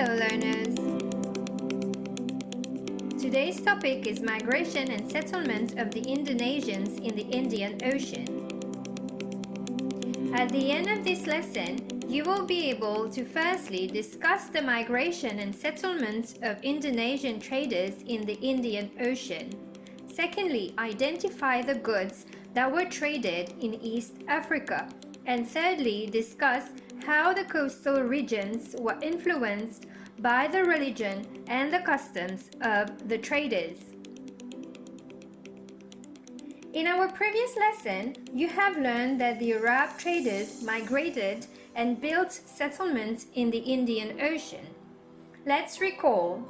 Hello learners! Today's topic is migration and settlement of the Indonesians in the Indian Ocean. At the end of this lesson, you will be able to firstly discuss the migration and settlement of Indonesian traders in the Indian Ocean. Secondly, identify the goods that were traded in East Africa. And thirdly, discuss how the coastal regions were influenced by the religion and the customs of the traders. In our previous lesson, you have learned that the Arab traders migrated and built settlements in the Indian Ocean. Let's recall.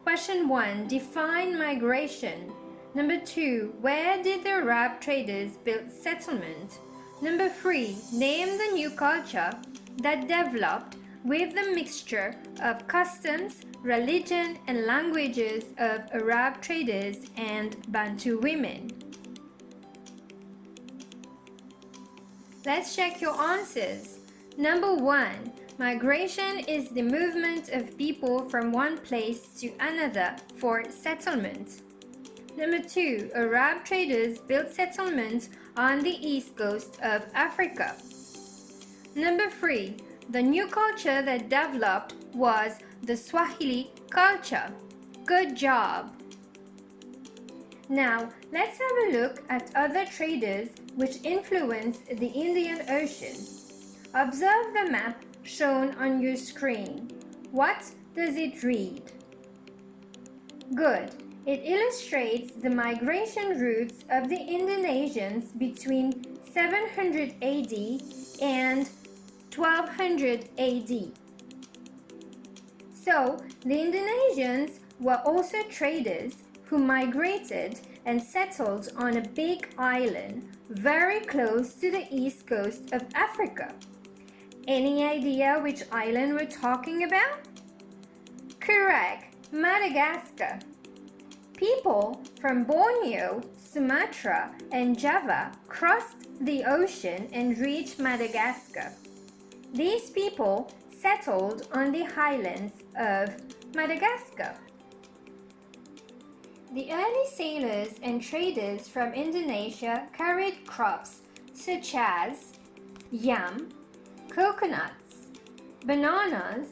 Question 1. Define migration. Number 2. Where did the Arab traders build settlement? Number 3. Name the new culture that developed with the mixture of customs, religion, and languages of Arab traders and Bantu women. Let's check your answers. Number 1. Migration is the movement of people from one place to another for settlement. Number 2. Arab traders built settlements on the east coast of Africa. Number 3. The new culture that developed was the Swahili culture. Good job! Now, let's have a look at other traders which influenced the Indian Ocean. Observe the map shown on your screen. What does it read? Good. It illustrates the migration routes of the Indonesians between 700 AD and 1200 AD. So, the Indonesians were also traders who migrated and settled on a big island very close to the east coast of Africa. Any idea which island we're talking about? Correct, Madagascar. People from Borneo, Sumatra, and Java crossed the ocean and reached Madagascar. These people settled on the highlands of Madagascar. The early sailors and traders from Indonesia carried crops such as yam, coconuts, bananas,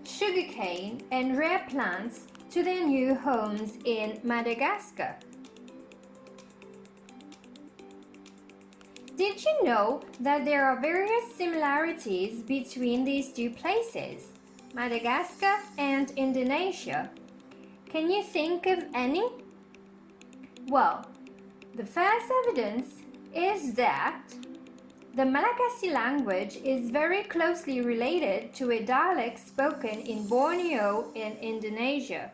sugarcane, and rare plants to their new homes in Madagascar. Did you know that there are various similarities between these two places, Madagascar and Indonesia? Can you think of any? Well, the first evidence is that the Malagasy language is very closely related to a dialect spoken in Borneo in Indonesia.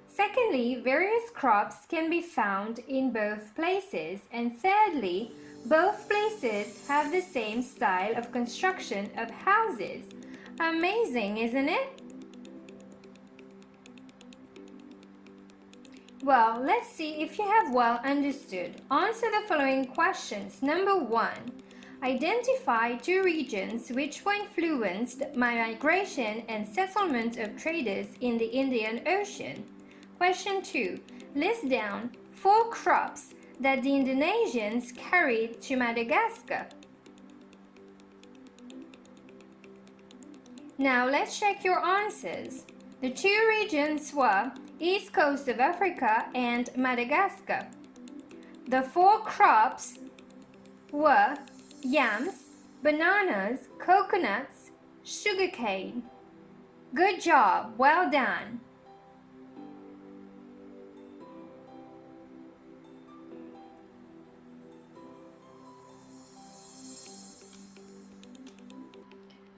Secondly, various crops can be found in both places. And thirdly, both places have the same style of construction of houses. Amazing, isn't it? Well, let's see if you have well understood. Answer the following questions. Number 1. Identify two regions which were influenced by migration and settlement of traders in the Indian Ocean. Question 2. List down 4 crops that the Indonesians carried to Madagascar. Now let's check your answers. The two regions were East Coast of Africa and Madagascar. The 4 crops were yams, bananas, coconuts, sugarcane. Good job, well done.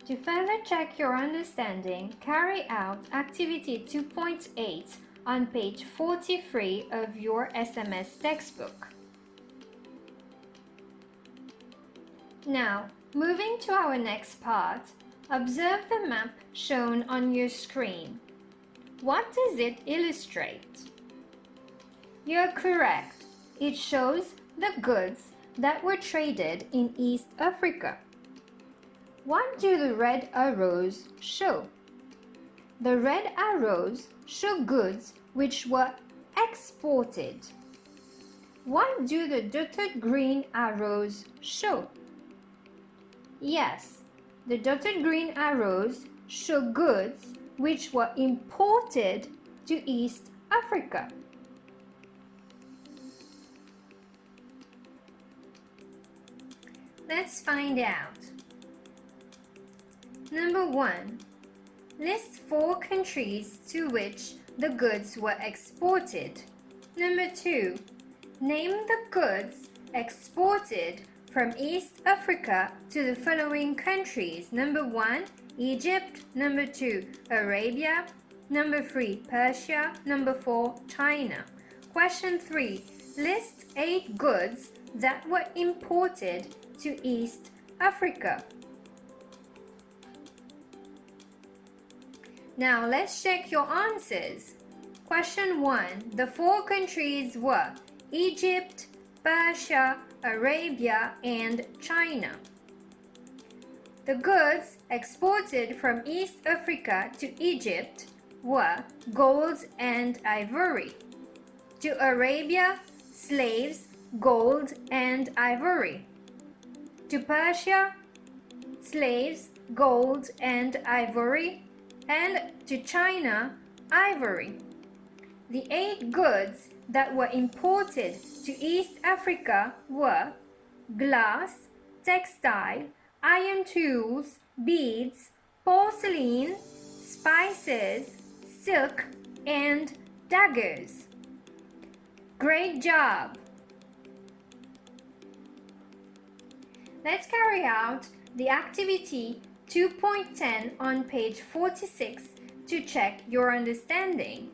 To further check your understanding, carry out Activity 2.8 on page 43 of your SMS textbook. Now, moving to our next part, observe the map shown on your screen. What does it illustrate? You're correct. It shows the goods that were traded in East Africa. What do the red arrows show? The red arrows show goods which were exported. What do the dotted green arrows show? Yes, the dotted green arrows show goods which were imported to East Africa. Let's find out. Number 1. List 4 countries to which the goods were exported. Number 2. Name the goods exported from East Africa to the following countries. Number 1, Egypt. Number 2, Arabia. Number 3, Persia. Number 4, China. Question 3. List 8 goods that were imported to East Africa. Now let's check your answers. Question 1. The 4 countries were Egypt, Persia, Arabia, and China. The goods exported from East Africa to Egypt were gold and ivory. To Arabia, slaves, gold, and ivory. To Persia, slaves, gold, and ivory. And to China, ivory. The 8 goods that were imported to East Africa were glass, textile, iron tools, beads, porcelain, spices, silk, and daggers. Great job! Let's carry out the activity 2.10 on page 46 to check your understanding.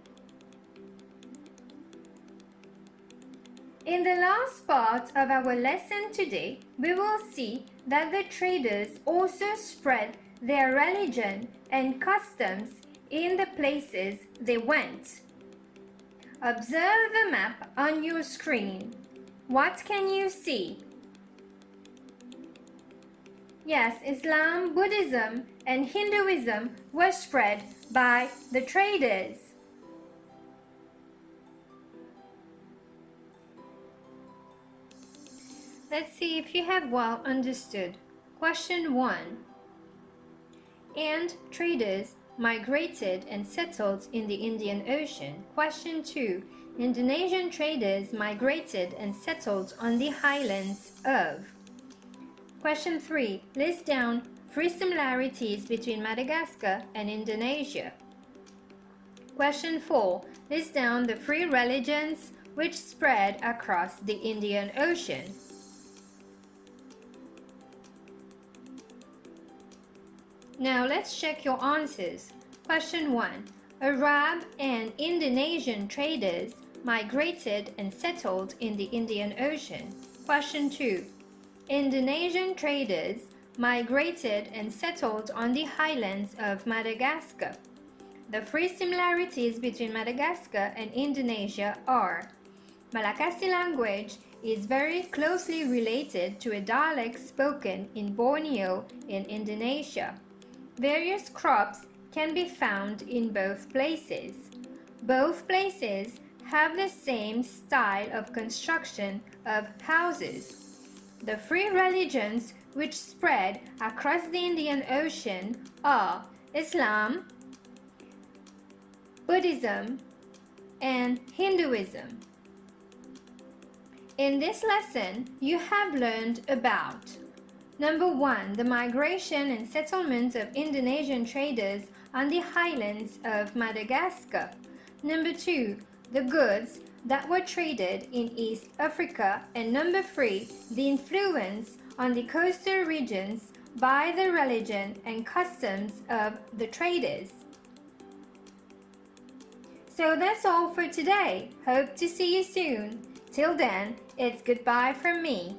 In the last part of our lesson today, we will see that the traders also spread their religion and customs in the places they went. Observe the map on your screen. What can you see? Yes, Islam, Buddhism, and Hinduism were spread by the traders. Let's see if you have well understood. Question 1. And traders migrated and settled in the Indian Ocean. Question 2. Indonesian traders migrated and settled on the highlands of. Question 3. List down 3 similarities between Madagascar and Indonesia. Question 4. List down the 3 religions which spread across the Indian Ocean. Now let's check your answers. Question 1. Arab and Indonesian traders migrated and settled in the Indian Ocean. Question 2. Indonesian traders migrated and settled on the highlands of Madagascar. The 3 similarities between Madagascar and Indonesia are: Malagasy language is very closely related to a dialect spoken in Borneo in Indonesia. Various crops can be found in both places. Both places have the same style of construction of houses. The 3 religions which spread across the Indian Ocean are Islam, Buddhism, and Hinduism. In this lesson, you have learned about: Number 1. The migration and settlement of Indonesian traders on the highlands of Madagascar. Number 2. The goods that were traded in East Africa. And number 3. The influence on the coastal regions by the religion and customs of the traders. So that's all for today. Hope to see you soon. Till then, it's goodbye from me.